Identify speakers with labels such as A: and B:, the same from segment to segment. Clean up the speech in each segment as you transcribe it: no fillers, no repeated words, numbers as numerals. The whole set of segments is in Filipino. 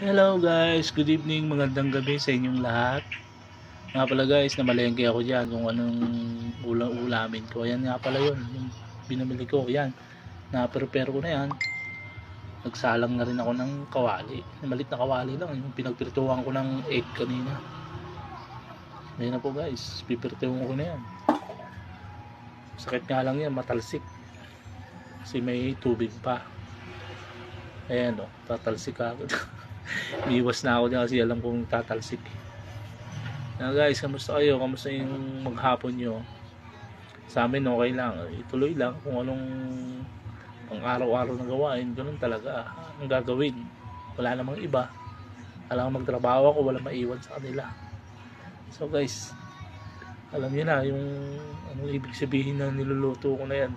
A: Hello guys, good evening, magandang gabi sa inyong lahat. Nga pala guys, namalengke ako dyan kung anong ulam-ulamin ko. Ayan nga pala yun, yung binamili ko, yan. Na-prepare ko na yan. Nagsalang na rin ako ng kawali. Malit na kawali lang, yung pinagpirituhan ko ng egg kanina. Ayan na po guys, pipirituhan ko na yan. Sakit nga lang yan, matalsik. Kasi may tubig pa. Ayan o, tatalsik agad. Iwas na ako dyan kasi alam kong tatalsik. Guys, kamusta kayo? Kamusta yung maghapon nyo? Sa amin okay lang, ituloy lang kung anong pang araw-araw na gawain. Ganun talaga ang gagawin. Wala namang iba. Alam magtrabaho ako, wala maiwan sa kanila. So guys, alam niyo na yung anong ibig sabihin ng niluluto ko na yan.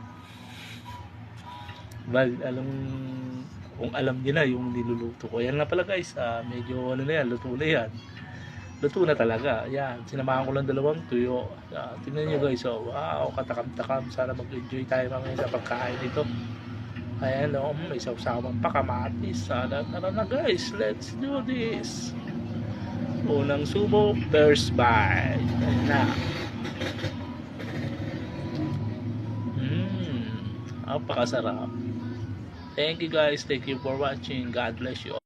A: Kung alam niyo na yung niluluto ko. Yan na pala guys, medyo ano na yan, luto na yan. Luto na talaga. Yan, sinamahan ko lang dalawang tuyo. Tingnan nyo guys, wow, katakam-takam. Sana mag-enjoy tayo mamaya sa pagkain nito. Ayan, may sawsawang pa, kamatis. Tara na guys, let's do this. Unang subo, first bite. Ayan na. Napakasarap. Thank you guys, thank you for watching. God bless you all.